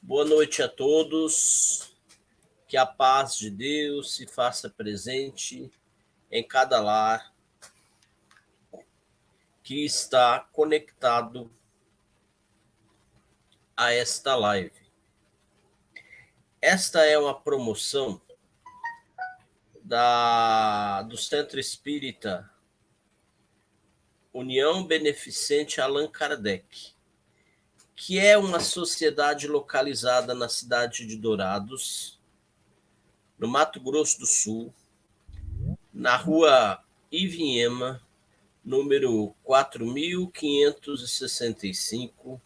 Boa noite a todos. Que a paz de Deus se faça presente em cada lar que está conectado a esta live. Esta é uma promoção do Centro Espírita União Beneficente Allan Kardec, que é uma sociedade localizada na cidade de Dourados, no Mato Grosso do Sul, na rua Ivinhema, número 4565,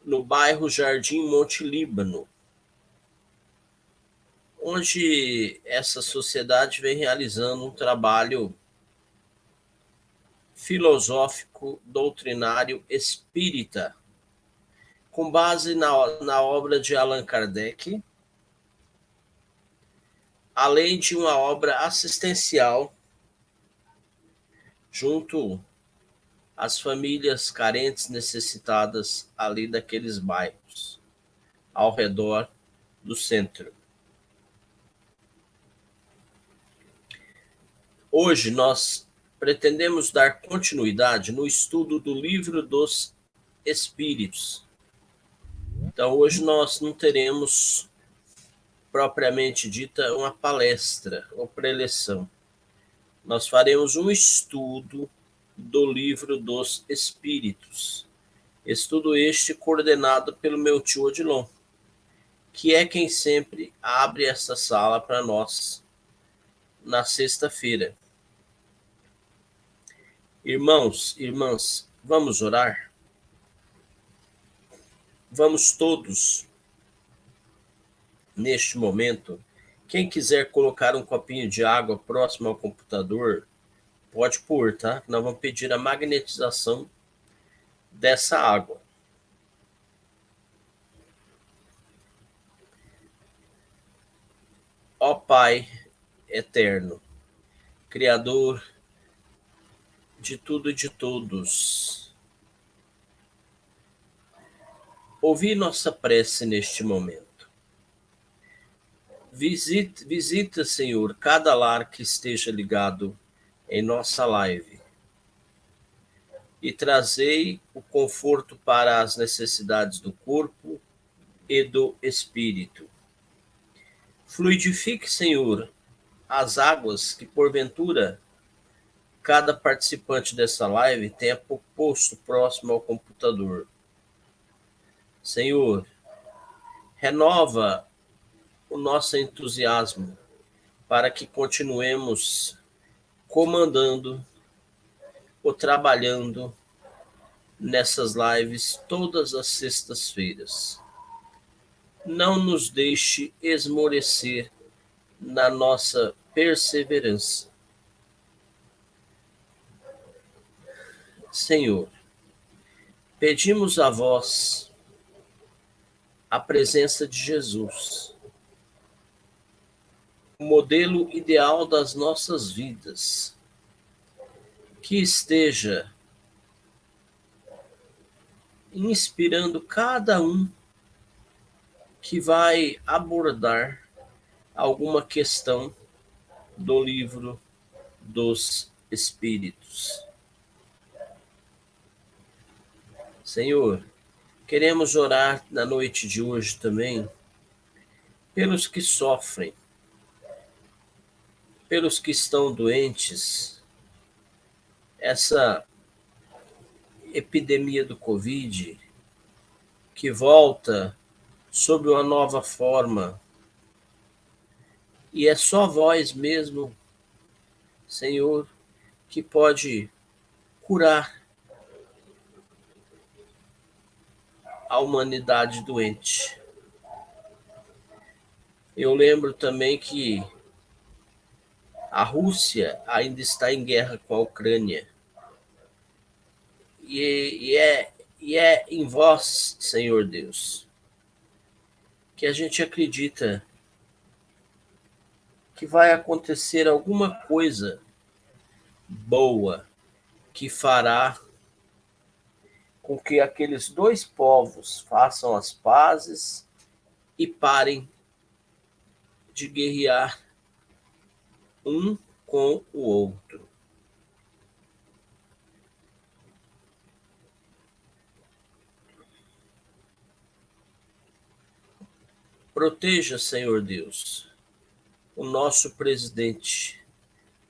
no bairro Jardim Monte Líbano, onde essa sociedade vem realizando um trabalho filosófico, doutrinário espírita, com base na obra de Allan Kardec, além de uma obra assistencial junto às famílias carentes necessitadas ali daqueles bairros, ao redor do centro. Hoje nós pretendemos dar continuidade no estudo do Livro dos Espíritos. Então, hoje nós não teremos, propriamente dita, uma palestra ou preleção. Nós faremos um estudo do Livro dos Espíritos. Estudo este coordenado pelo meu tio Odilon, que é quem sempre abre essa sala para nós na sexta-feira. Irmãos, irmãs, vamos orar? Vamos todos, neste momento, quem quiser colocar um copinho de água próximo ao computador, pode pôr, tá? Nós vamos pedir a magnetização dessa água. Ó Pai eterno, Criador de tudo e de todos, ouvi nossa prece neste momento. Visita, Senhor, cada lar que esteja ligado em nossa live e trazei o conforto para as necessidades do corpo e do espírito. Fluidifique, Senhor, as águas que, porventura, cada participante dessa live tenha posto próximo ao computador. Senhor, renova o nosso entusiasmo para que continuemos comandando ou trabalhando nessas lives todas as sextas-feiras. Não nos deixe esmorecer na nossa perseverança. Senhor, pedimos a vós a presença de Jesus, o modelo ideal das nossas vidas, que esteja inspirando cada um que vai abordar alguma questão do Livro dos Espíritos. Senhor, queremos orar na noite de hoje também pelos que sofrem, pelos que estão doentes. Essa epidemia do Covid, que volta sob uma nova forma, e é só vós mesmo, Senhor, que pode curar a humanidade doente. Eu lembro também que a Rússia ainda está em guerra com a Ucrânia. E é em vós, Senhor Deus, que a gente acredita que vai acontecer alguma coisa boa que fará com que aqueles dois povos façam as pazes e parem de guerrear um com o outro. Proteja, Senhor Deus, o nosso presidente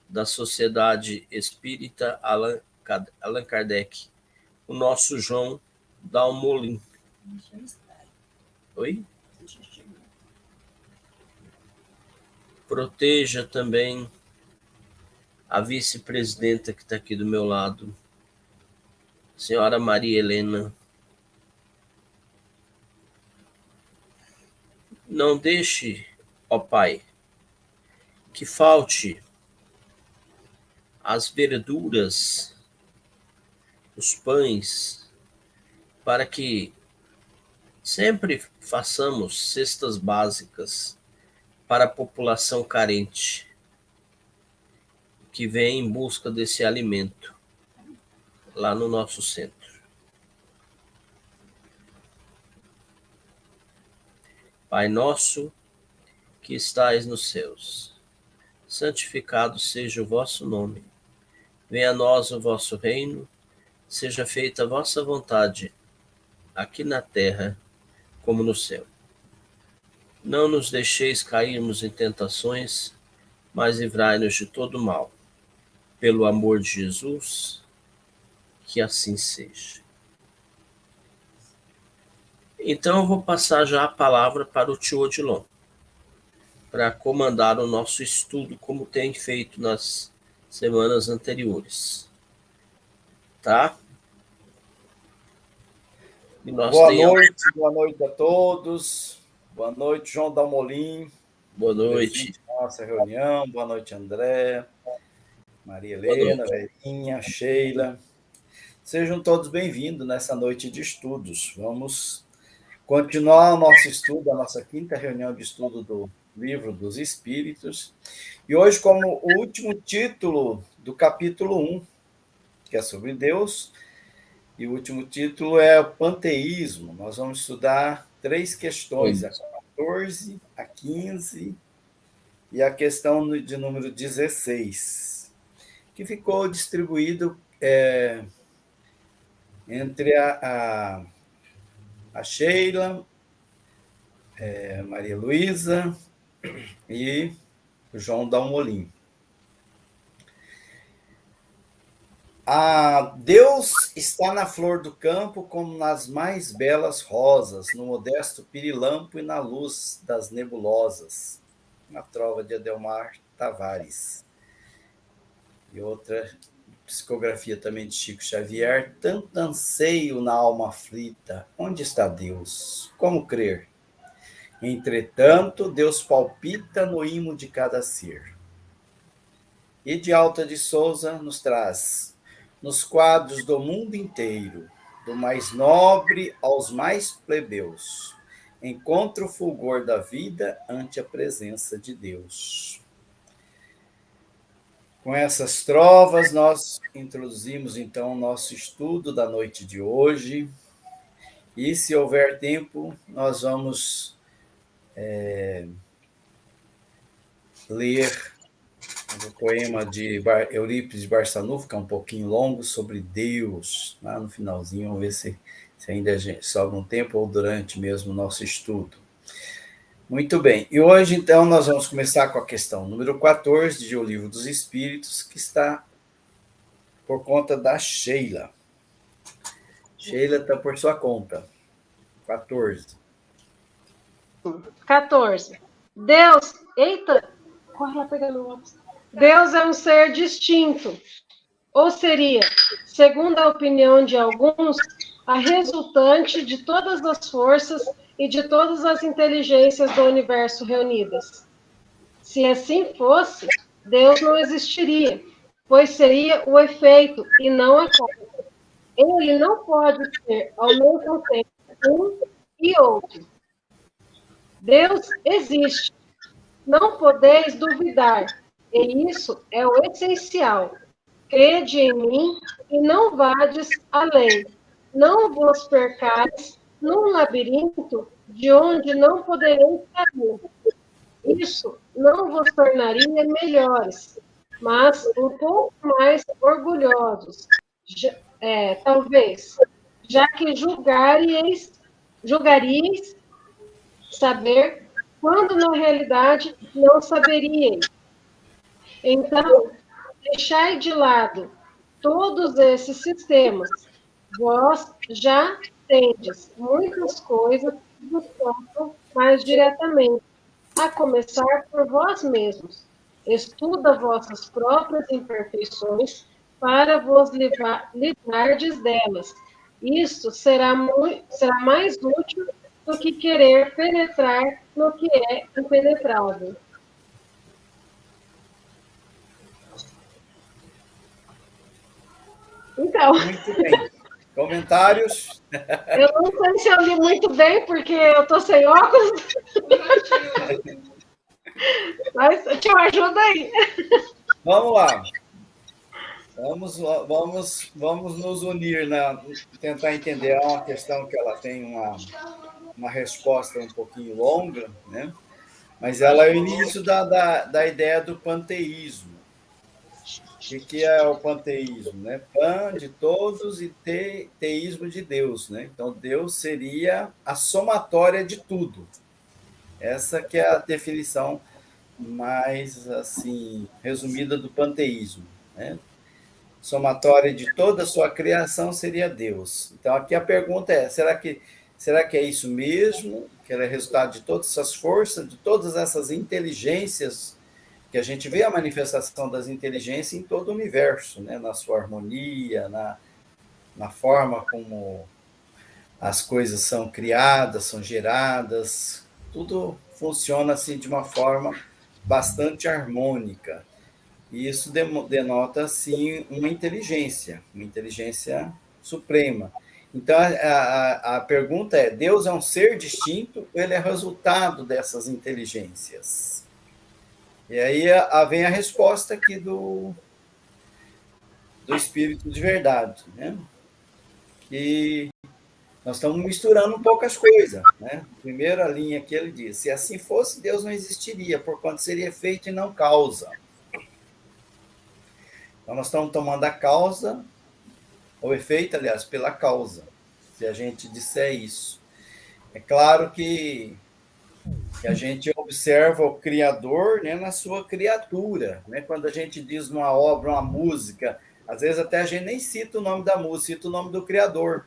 da Sociedade Espírita, Allan Kardec, o nosso João Dalmolin. Oi? Proteja também a vice-presidenta que está aqui do meu lado, senhora Maria Helena. Não deixe, ó Pai, que falte as verduras, os pães, para que sempre façamos cestas básicas para a população carente que vem em busca desse alimento lá no nosso centro. Pai nosso, que estais nos céus, santificado seja o vosso nome. Venha a nós o vosso reino, seja feita a vossa vontade, aqui na terra como no céu. Não nos deixeis cairmos em tentações, mas livrai-nos de todo mal. Pelo amor de Jesus, que assim seja. Então eu vou passar já a palavra para o tio Odilon, para comandar o nosso estudo, como tem feito nas semanas anteriores. Tá? E nós boa noite a todos. Boa noite, João Dalmolin. Boa noite. Nossa reunião. Boa noite, André, Maria Helena, Verinha, Sheila. Sejam todos bem-vindos nessa noite de estudos. Vamos continuar o nosso estudo, a nossa quinta reunião de estudo do Livro dos Espíritos. E hoje, como o último título do capítulo 1, que é sobre Deus, e o último título é o panteísmo. Nós vamos estudar 3 questões, a 14, a 15 e a questão de número 16, que ficou distribuído entre a Sheila, Maria Luísa e o João Dalmolin. Deus está na flor do campo como nas mais belas rosas, no modesto pirilampo e na luz das nebulosas. Uma trova de Adelmar Tavares. E outra psicografia também de Chico Xavier. Tanto anseio na alma aflita. Onde está Deus? Como crer? Entretanto, Deus palpita no imo de cada ser. E de Alta de Souza nos traz: nos quadros do mundo inteiro, do mais nobre aos mais plebeus, encontra o fulgor da vida ante a presença de Deus. Com essas trovas, nós introduzimos, então, o nosso estudo da noite de hoje. E, se houver tempo, nós vamos ler o poema de Eurípides de Barçanufo, que é um pouquinho longo, sobre Deus, lá no finalzinho. Vamos ver se ainda sobra um tempo ou durante mesmo o nosso estudo. Muito bem. E hoje, então, nós vamos começar com a questão número 14 de O Livro dos Espíritos, que está por conta da Sheila. Sheila está por sua conta. 14. Deus... Eita! Corre lá pegando o óculos. Deus é um ser distinto, ou seria, segundo a opinião de alguns, a resultante de todas as forças e de todas as inteligências do universo reunidas. Se assim fosse, Deus não existiria, pois seria o efeito e não a causa. Ele não pode ser ao mesmo tempo um e outro. Deus existe. Não podeis duvidar, e isso é o essencial. Crede em mim e não vades além. não vos percais num labirinto de onde não podereis sair. Isso não vos tornaria melhores, mas um pouco mais orgulhosos. Talvez, já que julgaríeis saber, quando na realidade não saberíeis. Então, deixai de lado todos esses sistemas. Vós já tendes muitas coisas que vos tocam mais diretamente, a começar por vós mesmos. Estuda vossas próprias imperfeições para vos livrardes delas. Isto será mais útil do que querer penetrar no que é impenetrável. Então, Muito bem. Comentários? eu não sei se eu li muito bem, porque eu estou sem óculos. Mas te ajuda aí. Vamos lá. Vamos nos unir, tentar entender. É uma questão que ela tem uma resposta um pouquinho longa, né? Mas ela é o início da ideia do panteísmo. O que é o panteísmo? Né? Pan de todos e teísmo de Deus. Né? Então, Deus seria a somatória de tudo. Essa que é a definição mais assim resumida do panteísmo. Né? Somatória de toda a sua criação seria Deus. Então, aqui a pergunta é, será que é isso mesmo? Que ela é resultado de todas essas forças, de todas essas inteligências, que a gente vê a manifestação das inteligências em todo o universo, né? Na sua harmonia, na forma como as coisas são criadas, são geradas, tudo funciona assim de uma forma bastante harmônica. E isso denota, sim, uma inteligência suprema. Então, a pergunta é, Deus é um ser distinto ou ele é resultado dessas inteligências? E aí vem a resposta aqui do Espírito de Verdade, né? Que nós estamos misturando um pouco as coisas, né? Primeira linha que ele diz, se assim fosse, Deus não existiria, porquanto seria efeito e não causa. Então, nós estamos tomando a causa, o efeito, aliás, pela causa, se a gente disser isso. É claro que a gente observa o Criador, né, na sua criatura. Né? Quando a gente diz numa obra, uma música, às vezes até a gente nem cita o nome da música, cita o nome do Criador,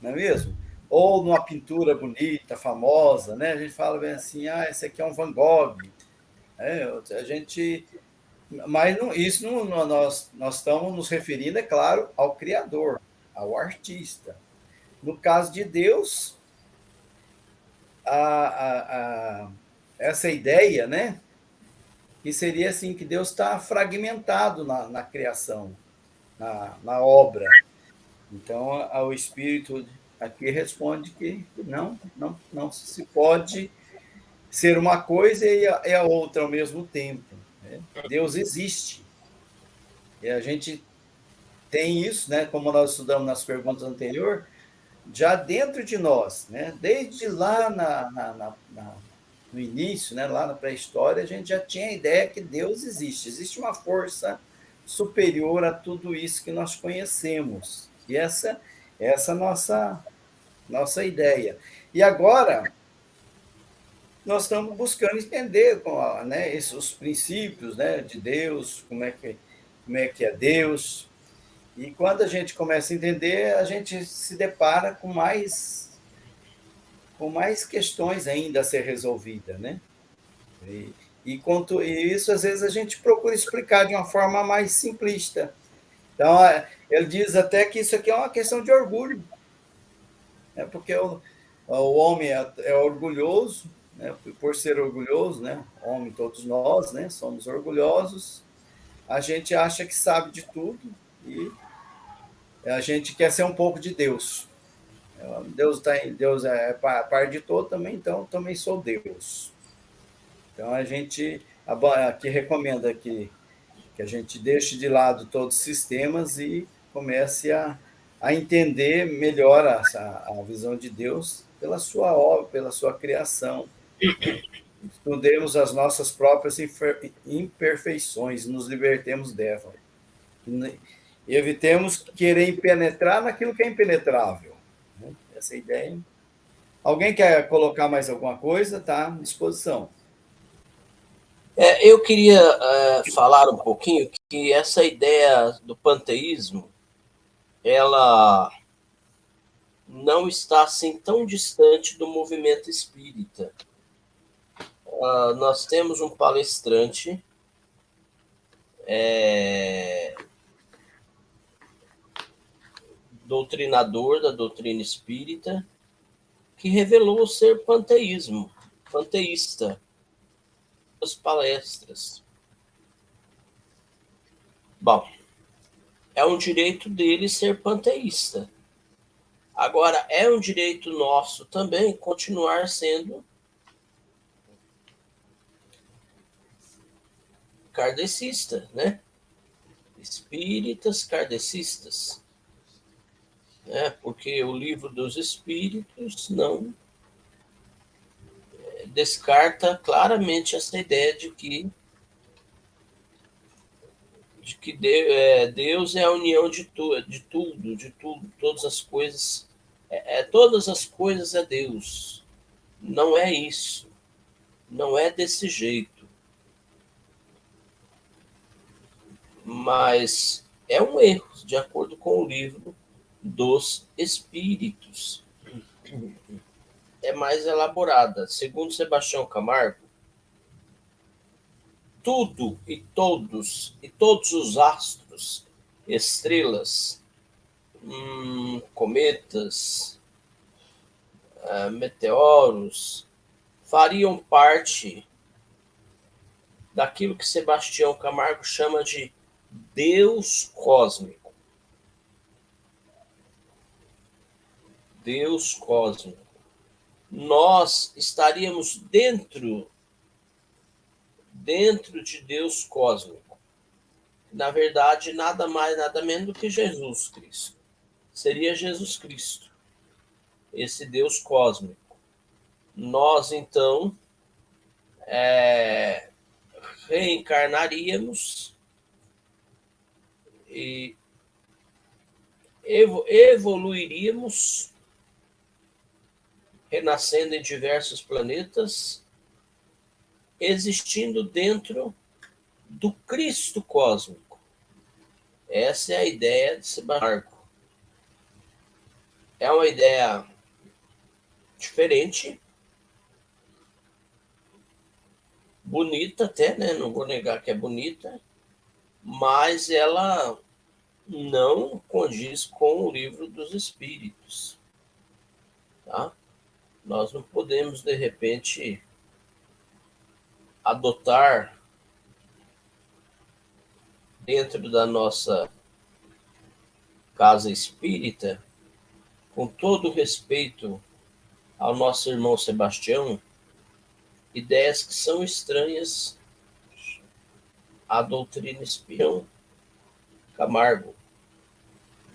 não é mesmo? Ou numa pintura bonita, famosa, né? A gente fala bem assim, esse aqui é um Van Gogh. A gente... Mas nós estamos nos referindo, é claro, ao Criador, ao artista. No caso de Deus, essa ideia, né, que seria assim, que Deus está fragmentado na criação, na obra. Então, o Espírito aqui responde que não se pode ser uma coisa e a outra ao mesmo tempo. Né? Deus existe. E a gente tem isso, né, como nós estudamos nas perguntas anteriores, já dentro de nós, né? Desde lá no início, né? Lá na pré-história, a gente já tinha a ideia que Deus existe. Existe uma força superior a tudo isso que nós conhecemos. E essa é a nossa ideia. E agora, nós estamos buscando entender, né, os princípios, né, de Deus, como é que é Deus. E quando a gente começa a entender, a gente se depara com mais questões ainda a ser resolvidas, né? E isso, às vezes, a gente procura explicar de uma forma mais simplista. Então, ele diz até que isso aqui é uma questão de orgulho, né? Porque o homem é orgulhoso, né? Por ser orgulhoso, né? Homem, todos nós, né? Somos orgulhosos, a gente acha que sabe de tudo e a gente quer ser um pouco de Deus. Deus é par de todo também, então também sou Deus. Então a gente aqui recomenda que a gente deixe de lado todos os sistemas e comece a a entender melhor a visão de Deus pela sua obra, pela sua criação. Estudemos as nossas próprias imperfeições e nos libertemos delas. E evitemos querer penetrar naquilo que é impenetrável. Essa é a ideia. Alguém quer colocar mais alguma coisa? Está à disposição. Eu queria falar um pouquinho que essa ideia do panteísmo, ela não está assim tão distante do movimento espírita. Nós temos um palestrante doutrinador da doutrina espírita que revelou ser panteísta, as palestras. Bom, é um direito dele ser panteísta. Agora, é um direito nosso também continuar sendo kardecista, né? Espíritas kardecistas. Porque o Livro dos Espíritos não descarta claramente essa ideia de que Deus é a união de tudo, todas as coisas. Todas as coisas é Deus. Não é isso. Não é desse jeito. Mas é um erro, de acordo com o Livro dos Espíritos. É mais elaborada. Segundo Sebastião Camargo, tudo e todos os astros, estrelas, cometas, meteoros, fariam parte daquilo que Sebastião Camargo chama de Deus cósmico. Deus cósmico. Nós estaríamos dentro de Deus cósmico. Na verdade, nada mais, nada menos do que Jesus Cristo. Seria Jesus Cristo, esse Deus cósmico. Nós, então, reencarnaríamos e evoluiríamos, renascendo em diversos planetas, existindo dentro do Cristo cósmico. Essa é a ideia de Sebastião. É uma ideia diferente, bonita até, né? Não vou negar que é bonita, mas ela não condiz com o Livro dos Espíritos. Tá? Nós não podemos, de repente, adotar dentro da nossa casa espírita, com todo o respeito ao nosso irmão Sebastião, ideias que são estranhas à doutrina espírita. Camargo,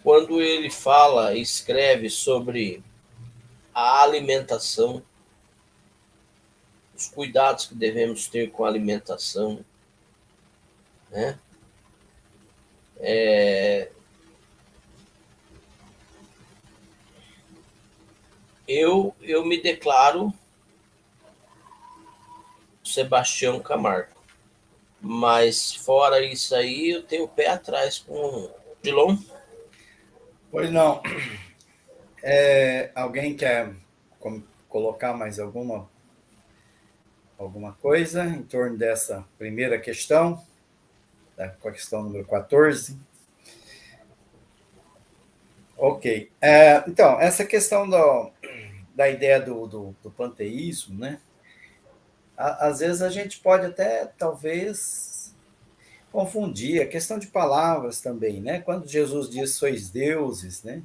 quando ele fala e escreve sobre a alimentação, os cuidados que devemos ter com a alimentação, né? Eu me declaro Sebastião Camargo, mas fora isso aí eu tenho o pé atrás com o Dilon. Pois não. Alguém quer colocar mais alguma coisa em torno dessa primeira questão, com a questão número 14? Ok. Então, essa questão da ideia do panteísmo, né? Às vezes a gente pode até, talvez, confundir a questão de palavras também, né? Quando Jesus diz sois deuses, né?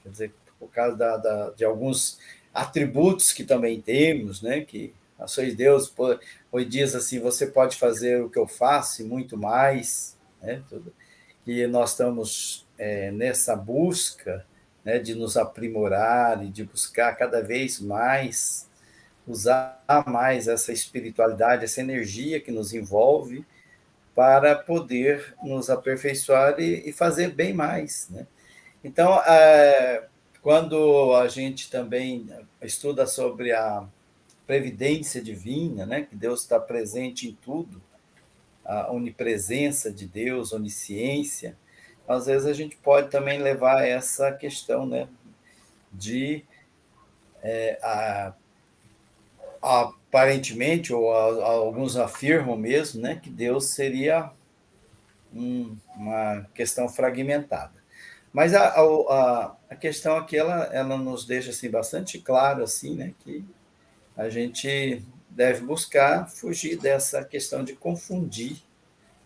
Quer dizer, por causa de alguns atributos que também temos, né? Que sois Deus, pois diz assim, você pode fazer o que eu faço e muito mais, né? Que nós estamos nessa busca, né, de nos aprimorar e de buscar cada vez mais, usar mais essa espiritualidade, essa energia que nos envolve para poder nos aperfeiçoar e fazer bem mais, né? Então, quando a gente também estuda sobre a previdência divina, né, que Deus está presente em tudo, a onipresença de Deus, onisciência, às vezes a gente pode também levar essa questão, né, de aparentemente, ou alguns afirmam mesmo, né, que Deus seria uma questão fragmentada. Mas a questão aqui, ela nos deixa assim, bastante claro assim, né, que a gente deve buscar fugir dessa questão de confundir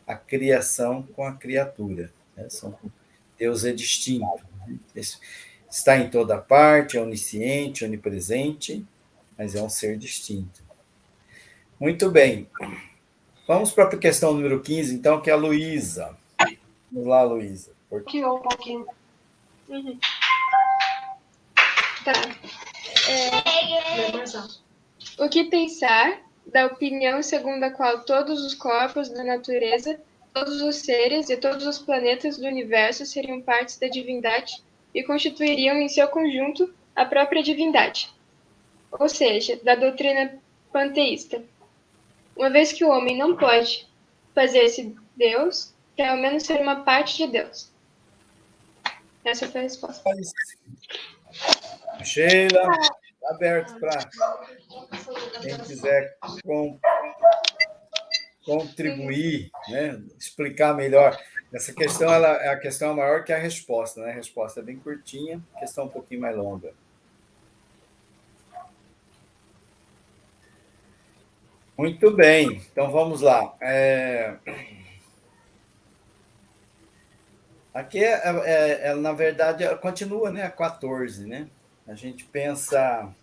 a criação com a criatura, né? Deus é distinto, está em toda parte, é onisciente, onipresente, mas é um ser distinto. Muito bem. Vamos para a questão número 15, então, que é a Luísa. Vamos lá, Luísa. Aqui um pouquinho. Uhum. Tá. O que pensar da opinião segundo a qual todos os corpos da natureza, todos os seres e todos os planetas do universo seriam partes da divindade e constituiriam em seu conjunto a própria divindade? Ou seja, da doutrina panteísta. Uma vez que o homem não pode fazer-se Deus, quer ao menos ser uma parte de Deus. Essa foi a resposta. Sheila, aberto para quem quiser contribuir, né? Explicar melhor. Essa questão, a questão é maior que a resposta, né? A resposta é bem curtinha, a questão é um pouquinho mais longa. Muito bem, então vamos lá. Aqui, na verdade, continua, né, a 14, né? A gente pensa,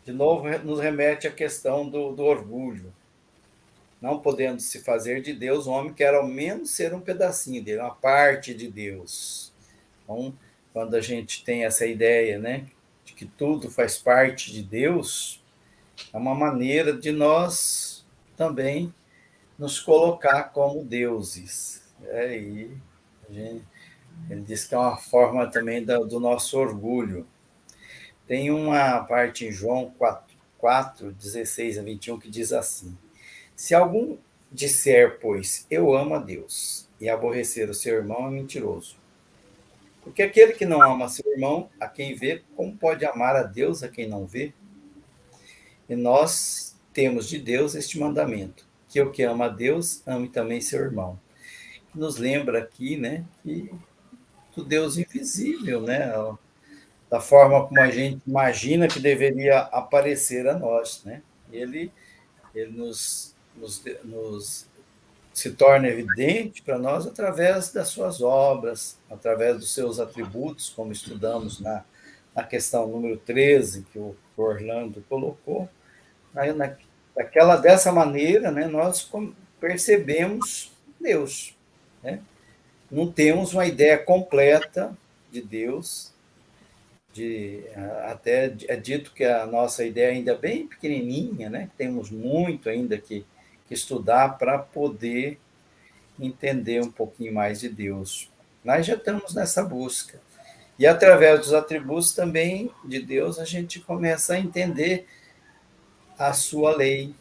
de novo, nos remete à questão do orgulho. Não podendo se fazer de Deus, o homem quer ao menos ser um pedacinho dele, uma parte de Deus. Então, quando a gente tem essa ideia, né, de que tudo faz parte de Deus, é uma maneira de nós também nos colocar como deuses. E ele diz que é uma forma também do nosso orgulho. Tem uma parte em João 4, 16 a 21, que diz assim: se algum disser, pois, eu amo a Deus, e aborrecer o seu irmão, é mentiroso. Porque aquele que não ama seu irmão, a quem vê, como pode amar a Deus a quem não vê? E nós temos de Deus este mandamento, que o que ama a Deus, ame também seu irmão. Nos lembra aqui, né, que do Deus invisível, né, da forma como a gente imagina que deveria aparecer a nós, né? Ele se torna evidente para nós através das suas obras, através dos seus atributos, como estudamos na questão número 13, que o Orlando colocou. Dessa maneira, né, nós percebemos Deus, né? Não temos uma ideia completa de Deus, até é dito que a nossa ideia ainda é bem pequenininha, né? Temos muito ainda que estudar para poder entender um pouquinho mais de Deus. Nós já estamos nessa busca. E através dos atributos também de Deus, a gente começa a entender a sua lei.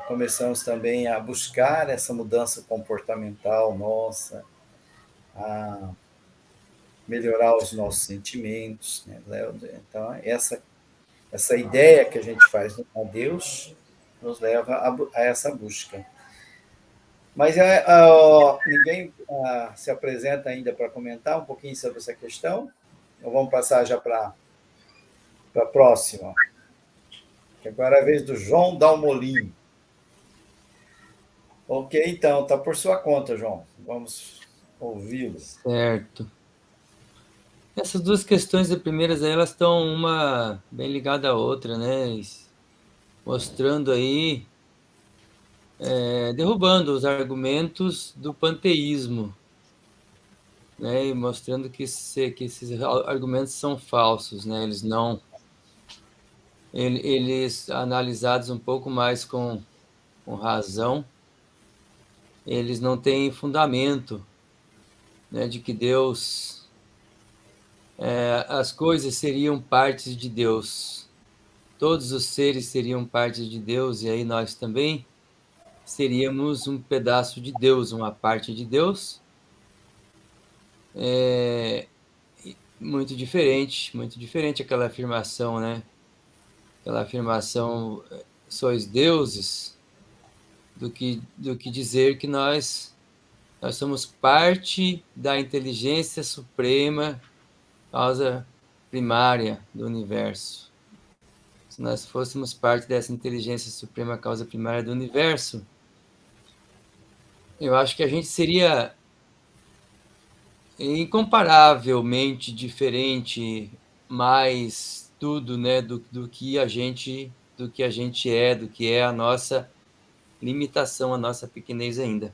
Começamos também a buscar essa mudança comportamental nossa, a melhorar os nossos sentimentos, né? Então, essa ideia que a gente faz a Deus nos leva a essa busca. Mas ninguém se apresenta ainda para comentar um pouquinho sobre essa questão? Ou vamos passar já para a próxima? Que agora é a vez do João Dalmolin. Ok, então, está por sua conta, João. Vamos ouvi-lo. Certo. Essas duas questões primeiras aí, elas estão uma bem ligada à outra, né? Mostrando aí, derrubando os argumentos do panteísmo, né, e mostrando que esses argumentos são falsos, né, eles analisados um pouco mais com razão, eles não têm fundamento, né, de que Deus, as coisas seriam partes de Deus, todos os seres seriam partes de Deus, e aí nós também seríamos um pedaço de Deus, uma parte de Deus, muito diferente aquela afirmação, né? Aquela afirmação, sois deuses, do que dizer que nós somos parte da inteligência suprema, causa primária do universo. Se nós fôssemos parte dessa inteligência suprema, causa primária do universo, eu acho que a gente seria incomparavelmente diferente, mais tudo, né, do que a gente é, do que é a nossa limitação, a nossa pequenez ainda.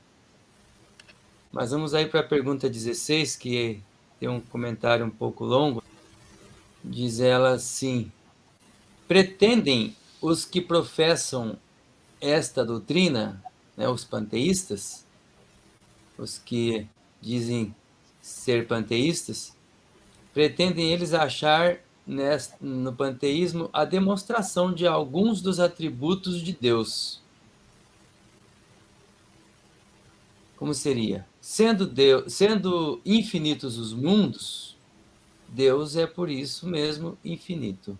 Mas vamos aí para a pergunta 16, que tem um comentário um pouco longo. Diz ela assim: pretendem os que professam esta doutrina, né, os panteístas, os que dizem ser panteístas, pretendem eles achar no panteísmo a demonstração de alguns dos atributos de Deus. Como seria? Sendo infinitos os mundos, Deus é por isso mesmo infinito.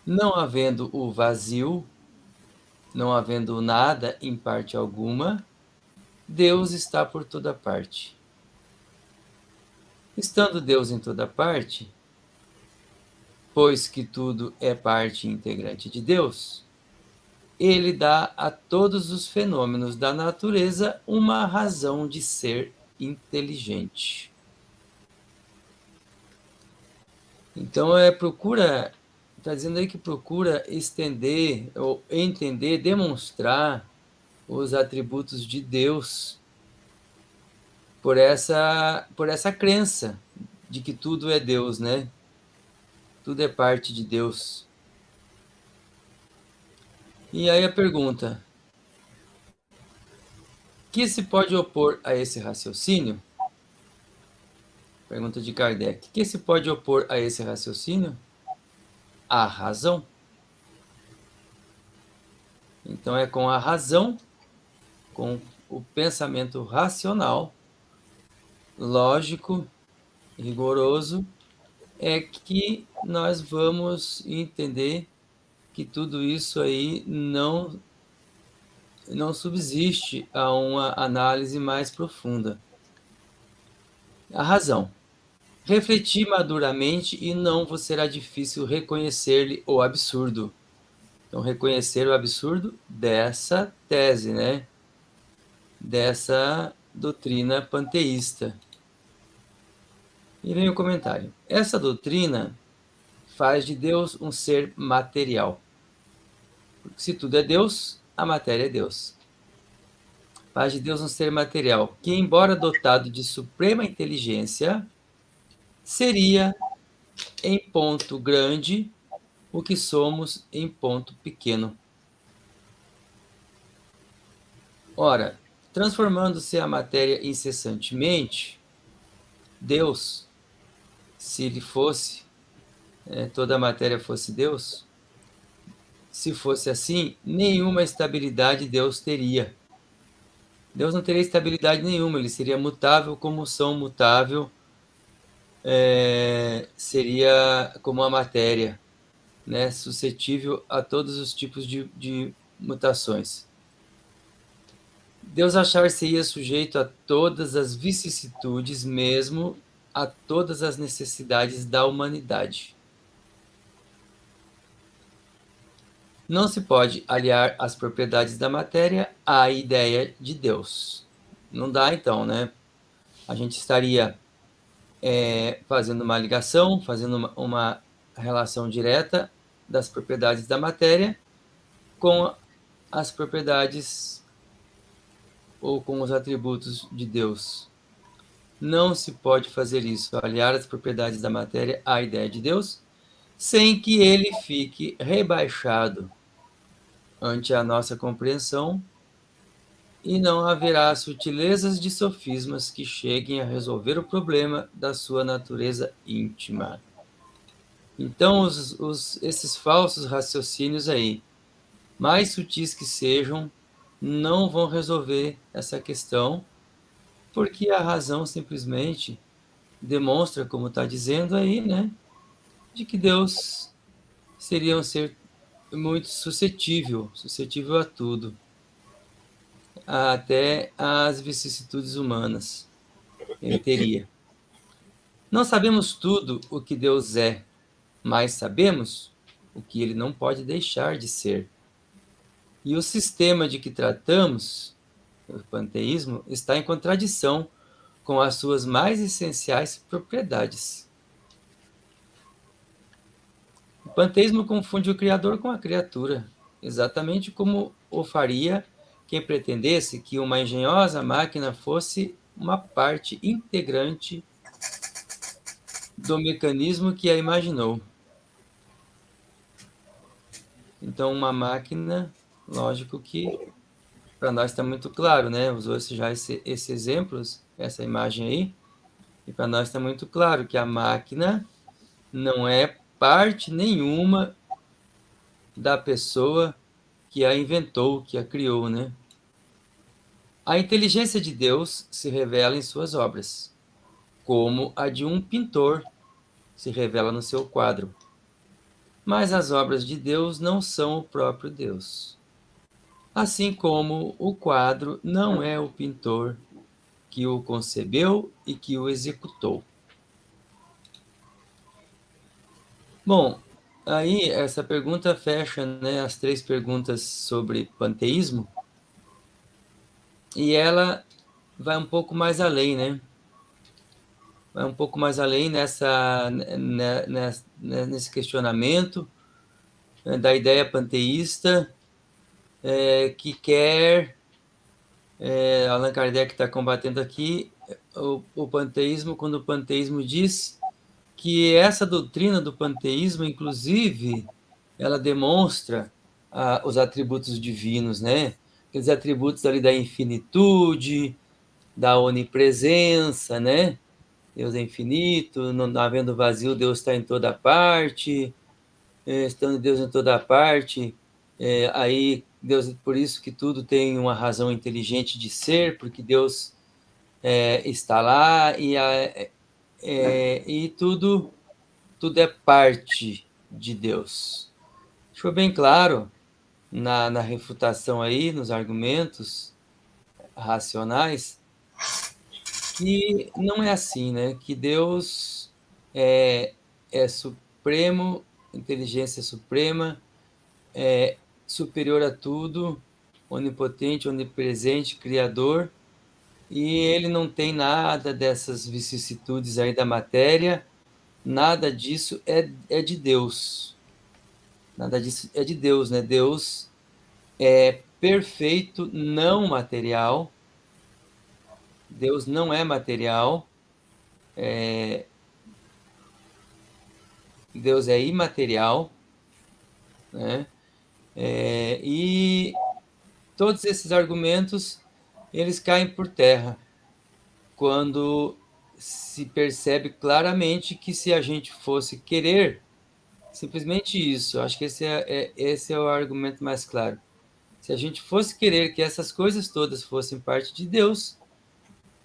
Não havendo o vazio, não havendo nada em parte alguma, Deus está por toda parte. Estando Deus em toda parte, pois que tudo é parte integrante de Deus, ele dá a todos os fenômenos da natureza uma razão de ser inteligente. Então, está dizendo aí que procura estender, ou entender, demonstrar os atributos de Deus por essa crença de que tudo é Deus, né? Tudo é parte de Deus. E aí a pergunta: que se pode opor a esse raciocínio? Pergunta de Kardec. Que se pode opor a esse raciocínio? A razão. Então é com a razão, com o pensamento racional, lógico, rigoroso, é que nós vamos entender que tudo isso aí não subsiste a uma análise mais profunda. A razão. Refleti maduramente e não vos será difícil reconhecer-lhe o absurdo. Então, reconhecer o absurdo dessa tese, né? Dessa doutrina panteísta. E vem o comentário. Essa doutrina faz de Deus um ser material. Porque se tudo é Deus, a matéria é Deus. Faz de Deus um ser material, que, embora dotado de suprema inteligência, seria, em ponto grande, o que somos em ponto pequeno. Ora, transformando-se a matéria incessantemente, Deus, se ele fosse, toda a matéria fosse Deus, se fosse assim, nenhuma estabilidade Deus teria. Deus não teria estabilidade nenhuma, ele seria mutável como som mutável, seria como a matéria, né, suscetível a todos os tipos de mutações. Deus achar-se-ia sujeito a todas as vicissitudes, mesmo a todas as necessidades da humanidade. Não se pode aliar as propriedades da matéria à ideia de Deus. Não dá, então, né? A gente estaria fazendo uma ligação, fazendo uma relação direta das propriedades da matéria com as propriedades ou com os atributos de Deus. Não se pode fazer isso, aliar as propriedades da matéria à ideia de Deus, sem que ele fique rebaixado ante a nossa compreensão, e não haverá sutilezas de sofismas que cheguem a resolver o problema da sua natureza íntima. Então, esses falsos raciocínios aí, mais sutis que sejam, não vão resolver essa questão, porque a razão simplesmente demonstra, como está dizendo aí, né, de que Deus seria um ser muito suscetível a tudo, até às vicissitudes humanas. Ele teria. Não sabemos tudo o que Deus é, mas sabemos o que ele não pode deixar de ser. E o sistema de que tratamos, o panteísmo, está em contradição com as suas mais essenciais propriedades. O panteísmo confunde o Criador com a criatura, exatamente como o faria quem pretendesse que uma engenhosa máquina fosse uma parte integrante do mecanismo que a imaginou. Então, uma máquina, lógico que para nós está muito claro, né? Usou já esses exemplos, essa imagem aí, e para nós está muito claro que a máquina não é parte nenhuma da pessoa que a inventou, que a criou, né? A inteligência de Deus se revela em suas obras, como a de um pintor se revela no seu quadro. Mas as obras de Deus não são o próprio Deus. Assim como o quadro não é o pintor que o concebeu e que o executou. Bom, aí essa pergunta fecha, né, as 3 perguntas sobre panteísmo, e ela vai um pouco mais além, né? Vai um pouco mais além nesse questionamento, né, da ideia panteísta, que quer, Allan Kardec está combatendo aqui, o panteísmo, quando o panteísmo diz que essa doutrina do panteísmo, inclusive, ela demonstra os atributos divinos, né? Aqueles atributos ali da infinitude, da onipresença, né? Deus é infinito, não havendo vazio, Deus está em toda parte, estando Deus em toda parte, aí Deus, por isso que tudo tem uma razão inteligente de ser, porque Deus está lá e tudo é parte de Deus. Ficou bem claro na refutação aí, nos argumentos racionais, que não é assim, né? Que Deus é supremo, inteligência suprema, superior a tudo, onipotente, onipresente, criador, e ele não tem nada dessas vicissitudes aí da matéria, nada disso é de Deus. Nada disso é de Deus, né? Deus é perfeito, não material. Deus não é material. Deus é imaterial, né? E todos esses argumentos, eles caem por terra quando se percebe claramente que se a gente fosse querer, simplesmente isso, acho que esse é o argumento mais claro. Se a gente fosse querer que essas coisas todas fossem parte de Deus,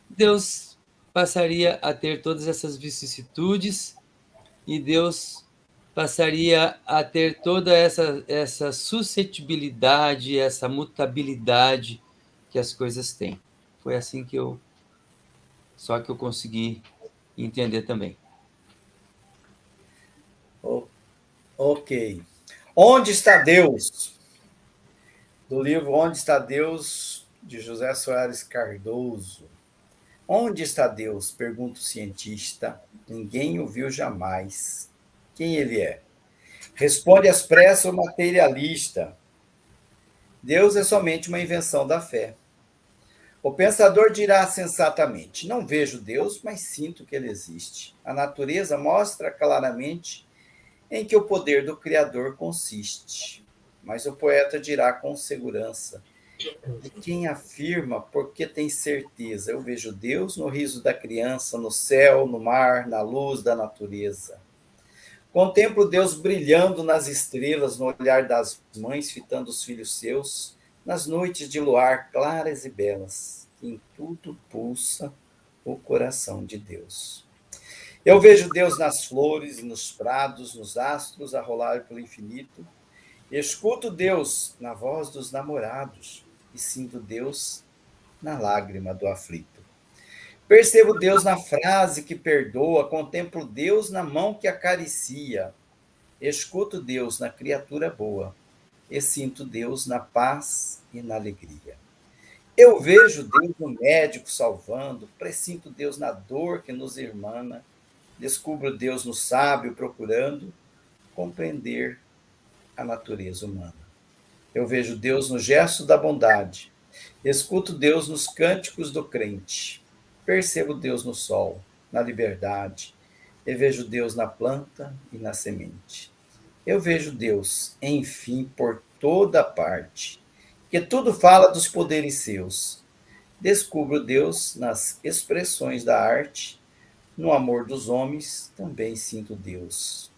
Deus passaria a ter todas essas vicissitudes e Deus passaria a ter toda essa suscetibilidade, essa mutabilidade que as coisas têm. Foi assim que eu consegui entender também. Ok. Onde está Deus? Do livro Onde está Deus, de José Soares Cardoso. Onde está Deus? Pergunta o cientista. Ninguém o viu jamais. Quem ele é? Responde às pressas o materialista. Deus é somente uma invenção da fé. O pensador dirá sensatamente: não vejo Deus, mas sinto que ele existe. A natureza mostra claramente em que o poder do Criador consiste. Mas o poeta dirá com segurança: e quem afirma porque tem certeza? Eu vejo Deus no riso da criança, no céu, no mar, na luz da natureza. Contemplo Deus brilhando nas estrelas, no olhar das mães fitando os filhos seus, nas noites de luar claras e belas, que em tudo pulsa o coração de Deus. Eu vejo Deus nas flores e nos prados, nos astros a rolar pelo infinito. Escuto Deus na voz dos namorados e sinto Deus na lágrima do aflito. Percebo Deus na frase que perdoa, contemplo Deus na mão que acaricia. Escuto Deus na criatura boa e sinto Deus na paz e na alegria. Eu vejo Deus no médico salvando, pressinto Deus na dor que nos irmana, descubro Deus no sábio procurando compreender a natureza humana. Eu vejo Deus no gesto da bondade, escuto Deus nos cânticos do crente, percebo Deus no sol, na liberdade, e vejo Deus na planta e na semente. Eu vejo Deus, enfim, por toda parte, que tudo fala dos poderes seus. Descubro Deus nas expressões da arte, no amor dos homens também sinto Deus.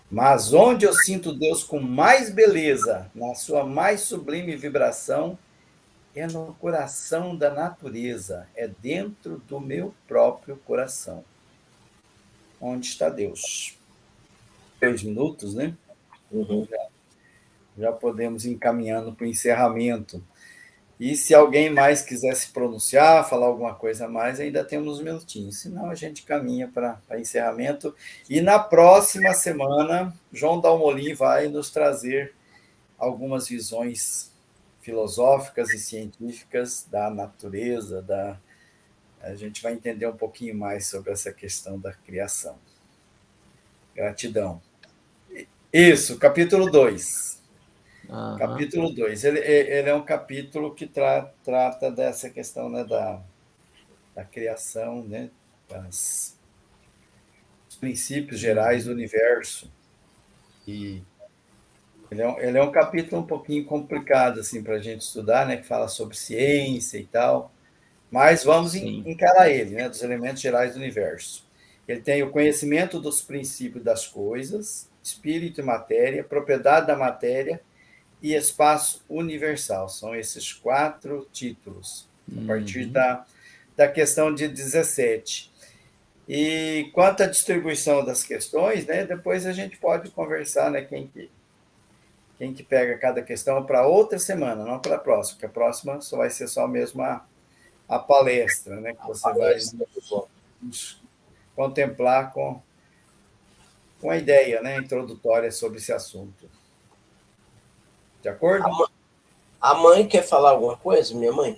Mas onde eu sinto Deus com mais beleza, na sua mais sublime vibração, é no coração da natureza, é dentro do meu próprio coração. Onde está Deus? 2 minutos, né? Uhum. Já podemos ir encaminhando para o encerramento. E se alguém mais quiser se pronunciar, falar alguma coisa a mais, ainda temos uns minutinhos. Senão, a gente caminha para encerramento. E na próxima semana, João Dalmolin vai nos trazer algumas visões filosóficas e científicas da natureza. A gente vai entender um pouquinho mais sobre essa questão da criação. Gratidão. Isso, capítulo 2. Aham. Capítulo 2. Ele é um capítulo que trata dessa questão, né, da criação, né, dos princípios gerais do universo. E ele é um capítulo um pouquinho complicado assim, para a gente estudar, né, que fala sobre ciência e tal, mas vamos encarar ele, né, dos elementos gerais do universo. Ele tem o conhecimento dos princípios das coisas, espírito e matéria, propriedade da matéria, e espaço universal. São esses 4 títulos, a partir da questão de 17. E quanto à distribuição das questões, né, depois a gente pode conversar, né, quem que pega cada questão para outra semana, não para a próxima, porque a próxima só vai ser só mesmo a palestra, né, que você vai nos contemplar com a ideia, né, introdutória sobre esse assunto. De acordo? A mãe quer falar alguma coisa, minha mãe?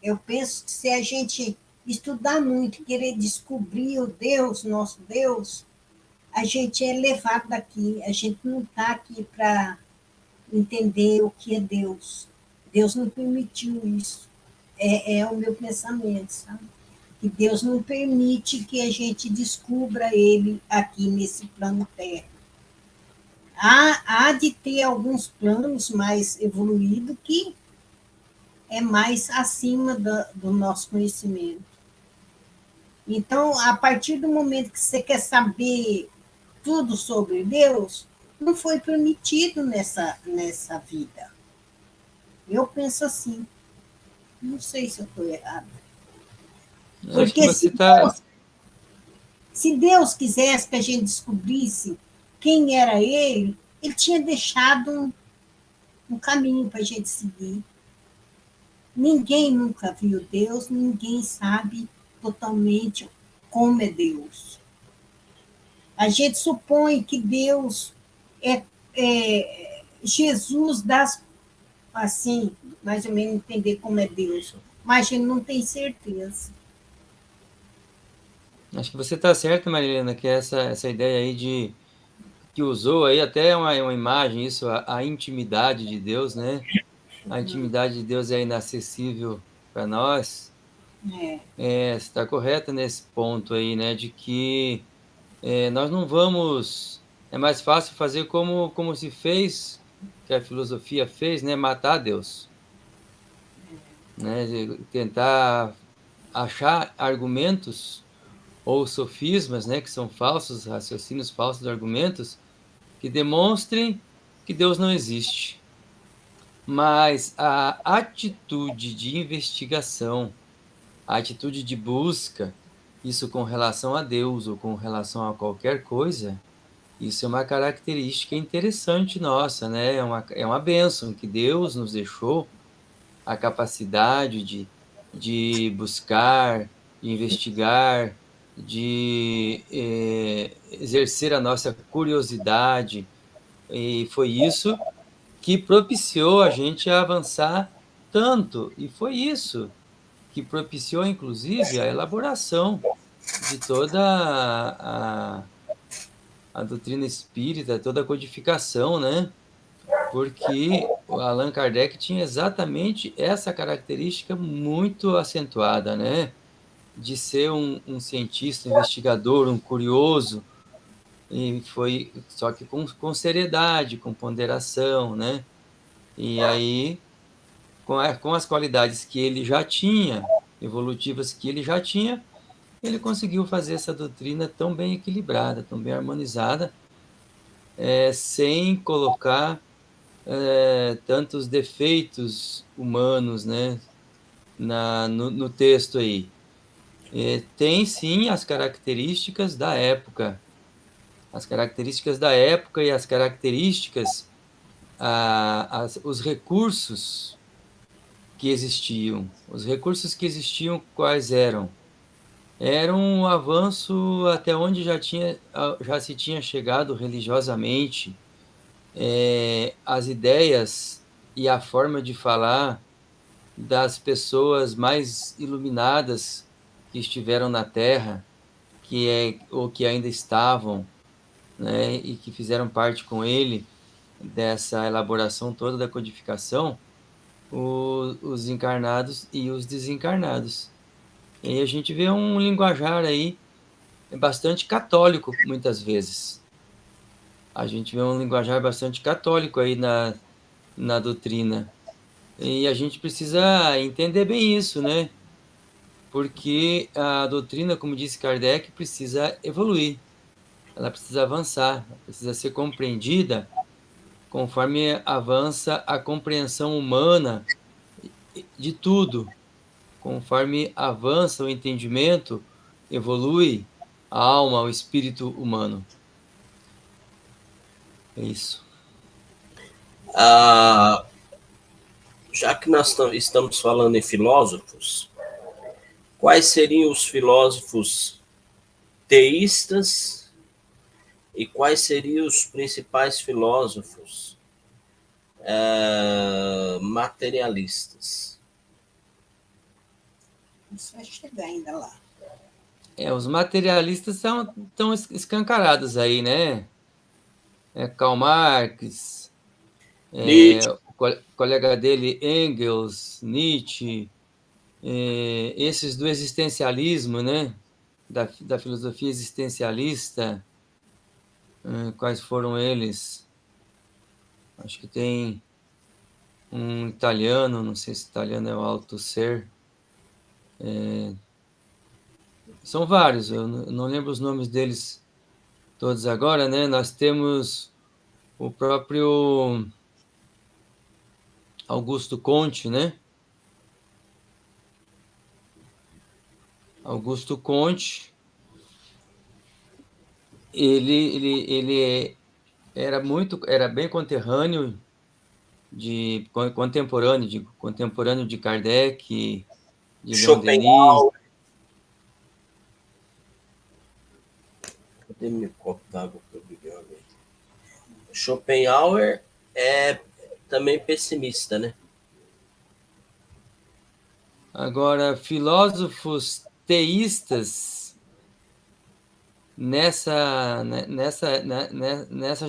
Eu penso que se a gente estudar muito, querer descobrir o Deus, nosso Deus, a gente é levado daqui. A gente não está aqui para entender o que é Deus. Deus não permitiu isso. É o meu pensamento, sabe? Que Deus não permite que a gente descubra Ele aqui nesse plano Terra. Há de ter alguns planos mais evoluídos que é mais acima do nosso conhecimento. Então, a partir do momento que você quer saber tudo sobre Deus, não foi permitido nessa vida. Eu penso assim. Não sei se eu estou errada. Porque se Deus quisesse que a gente descobrisse quem era ele tinha deixado um caminho para a gente seguir. Ninguém nunca viu Deus, ninguém sabe totalmente como é Deus. A gente supõe que Deus é Jesus assim, mais ou menos entender como é Deus, mas a gente não tem certeza. Acho que você está certo, Marilena, que essa ideia aí que usou aí até uma imagem, isso, a intimidade de Deus, né? A intimidade de Deus é inacessível para nós, É, está correta nesse ponto aí, né? De que nós não vamos. É mais fácil fazer como se fez, que a filosofia fez, né? Matar Deus. Né? De tentar achar argumentos ou sofismas, né? Que são falsos, raciocínios falsos de argumentos, que demonstrem que Deus não existe. Mas a atitude de investigação, a atitude de busca, isso com relação a Deus ou com relação a qualquer coisa, isso é uma característica interessante nossa, né? É uma bênção que Deus nos deixou a capacidade de buscar, de investigar, de exercer a nossa curiosidade. E foi isso que propiciou a gente a avançar tanto. E foi isso que propiciou, inclusive, a elaboração de toda a doutrina espírita, toda a codificação, né? Porque o Allan Kardec tinha exatamente essa característica muito acentuada, né? De ser um cientista, um investigador, um curioso, e foi só que com seriedade, com ponderação, né? E aí, com as qualidades que ele já tinha, evolutivas que ele já tinha, ele conseguiu fazer essa doutrina tão bem equilibrada, tão bem harmonizada, sem colocar tantos defeitos humanos, né, no texto aí. Tem sim as características da época, e as características, os recursos que existiam. Os recursos que existiam, quais eram? Era um avanço até onde já se tinha chegado religiosamente. As ideias e a forma de falar das pessoas mais iluminadas que estiveram na Terra, ou que ainda estavam, né, e que fizeram parte com ele dessa elaboração toda da codificação, os encarnados e os desencarnados. E aí a gente vê um linguajar aí bastante católico, muitas vezes. A gente vê um linguajar bastante católico aí na doutrina. E a gente precisa entender bem isso, né? Porque a doutrina, como disse Kardec, precisa evoluir. Ela precisa avançar, ela precisa ser compreendida conforme avança a compreensão humana de tudo. Conforme avança o entendimento, evolui a alma, o espírito humano. É isso. Já que nós estamos falando em filósofos, quais seriam os filósofos teístas e quais seriam os principais filósofos materialistas? isso vai chegar ainda lá. Os materialistas estão escancarados aí, né? Karl Marx, Nietzsche. o colega dele, Engels, Nietzsche, esses do existencialismo, né? Da filosofia existencialista. Quais foram eles? Acho que tem um italiano, não sei se italiano é o Althusser. São vários, eu não lembro os nomes deles todos agora, né? Nós temos o próprio Augusto Comte, né? Augusto Comte, ele era bem contemporâneo de Kardec, de Leon Denis. Cadê meu copo d'água que eu bebi uma vez? Schopenhauer é também pessimista, né? Agora, filósofos teístas nessa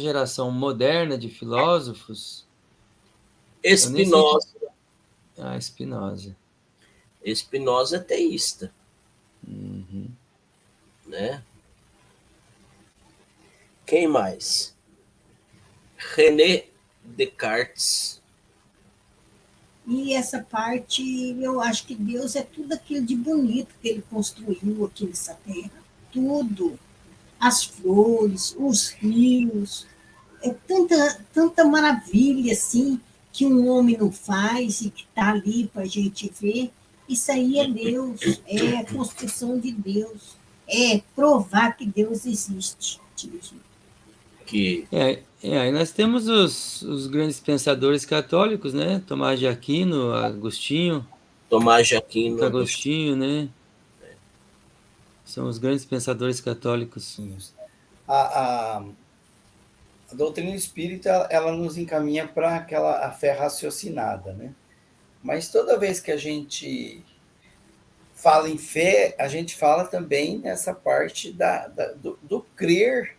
geração moderna de filósofos, Spinoza. Spinoza. Spinoza é teísta, Uhum. né? Quem mais? René Descartes. E essa parte, eu acho que Deus é tudo aquilo de bonito que ele construiu aqui nessa terra. Tudo. As flores, os rios. É tanta maravilha, assim, que um homem não faz e que está ali para a gente ver. Isso aí é Deus, é a construção de Deus. É provar que Deus existe. Que Aí nós temos os grandes pensadores católicos, né? Tomás de Aquino, Agostinho, Tomás de Santo Aquino, Agostinho, né? São os grandes pensadores católicos. A, a, a doutrina espírita, ela nos encaminha para a fé raciocinada, né? Mas toda vez que a gente fala em fé, a gente fala também nessa parte do crer,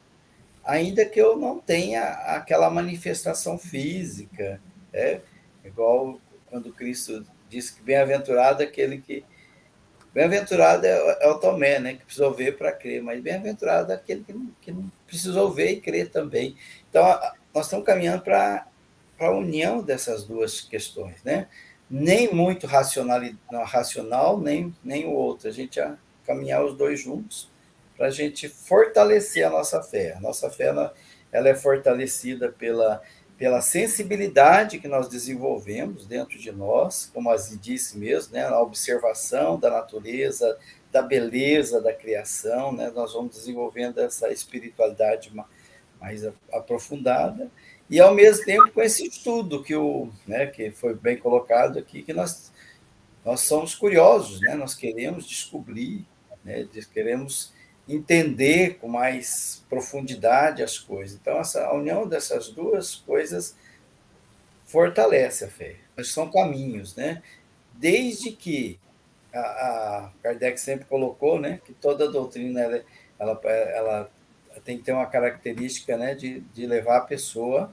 ainda que eu não tenha aquela manifestação física. É igual quando Cristo disse que bem-aventurado aquele que... Bem-aventurado é o Tomé, né, que precisou ver para crer, mas bem-aventurado é aquele que não precisou ver e crer também. Então, nós estamos caminhando para a união dessas duas questões, né? Nem muito racional, nem o outro. A gente ia caminhar os dois juntos para a gente fortalecer a nossa fé. A nossa fé ela é fortalecida pela sensibilidade que nós desenvolvemos dentro de nós, como a Zi disse mesmo, né, a observação da natureza, da beleza da criação, né, nós vamos desenvolvendo essa espiritualidade mais aprofundada, e ao mesmo tempo com esse estudo que foi bem colocado aqui, que nós somos curiosos, né, nós queremos descobrir, né, queremos entender com mais profundidade as coisas. Então, a união dessas duas coisas fortalece a fé. São caminhos, né? Desde que a Kardec sempre colocou, né, que toda doutrina ela tem que ter uma característica, né, de levar a pessoa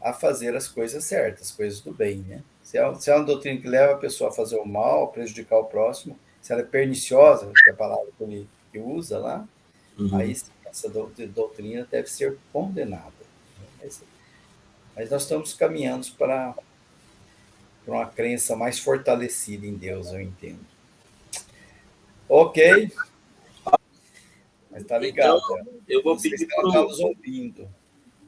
a fazer as coisas certas, as coisas do bem, né? Se é uma doutrina que leva a pessoa a fazer o mal, a prejudicar o próximo, se ela é perniciosa, que é a palavra que ele usa lá, aí essa doutrina deve ser condenada. Mas nós estamos caminhando para uma crença mais fortalecida em Deus, eu entendo. Ok. Mas tá então ligado. eu vou Não sei se pedir ela está nos ouvindo.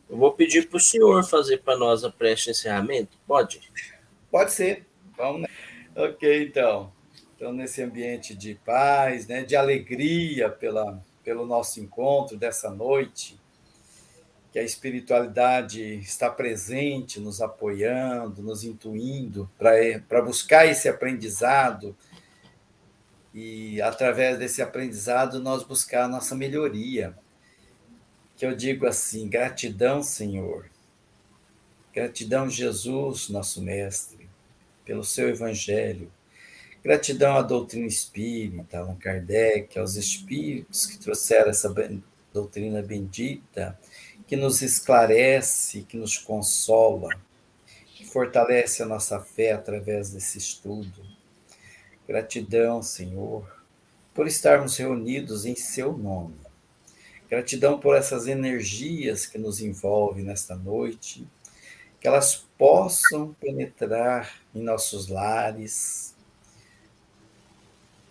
eu vou pedir para o senhor fazer para nós a prece de encerramento. Pode? Pode ser. Vamos, né? Ok, então. Então, nesse ambiente de paz, né, de alegria pelo nosso encontro dessa noite, que a espiritualidade está presente, nos apoiando, nos intuindo para buscar esse aprendizado e, através desse aprendizado, nós buscar a nossa melhoria. Que eu digo assim: gratidão, Senhor, gratidão, Jesus, nosso Mestre, pelo seu Evangelho, gratidão à doutrina espírita, Allan Kardec, aos espíritos que trouxeram essa doutrina bendita, que nos esclarece, que nos consola, que fortalece a nossa fé através desse estudo. Gratidão, Senhor, por estarmos reunidos em seu nome. Gratidão por essas energias que nos envolvem nesta noite, que elas possam penetrar em nossos lares,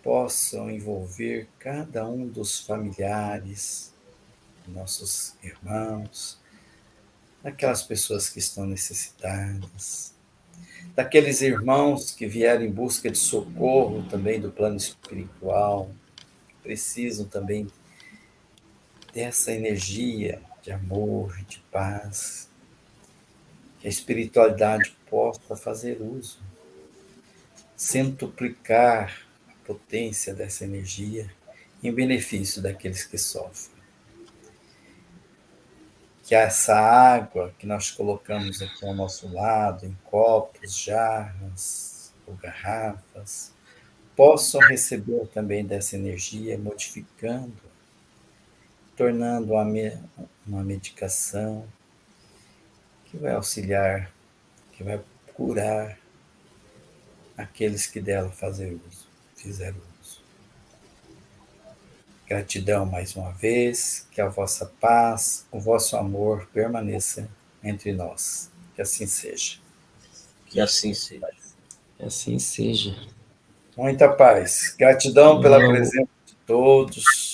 possam envolver cada um dos familiares, nossos irmãos, daquelas pessoas que estão necessitadas, daqueles irmãos que vieram em busca de socorro também do plano espiritual, que precisam também dessa energia de amor, de paz, que a espiritualidade possa fazer uso, centuplicar a potência dessa energia em benefício daqueles que sofrem. Que essa água que nós colocamos aqui ao nosso lado, em copos, jarras ou garrafas, possam receber também dessa energia, modificando, tornando uma medicação que vai auxiliar, que vai curar aqueles que dela fazem uso. fizeram uso. Gratidão mais uma vez, que a vossa paz, o vosso amor permaneça entre nós. Que assim seja. Que assim seja. Que assim seja. Muita paz. Gratidão pela Vamos. presença de todos.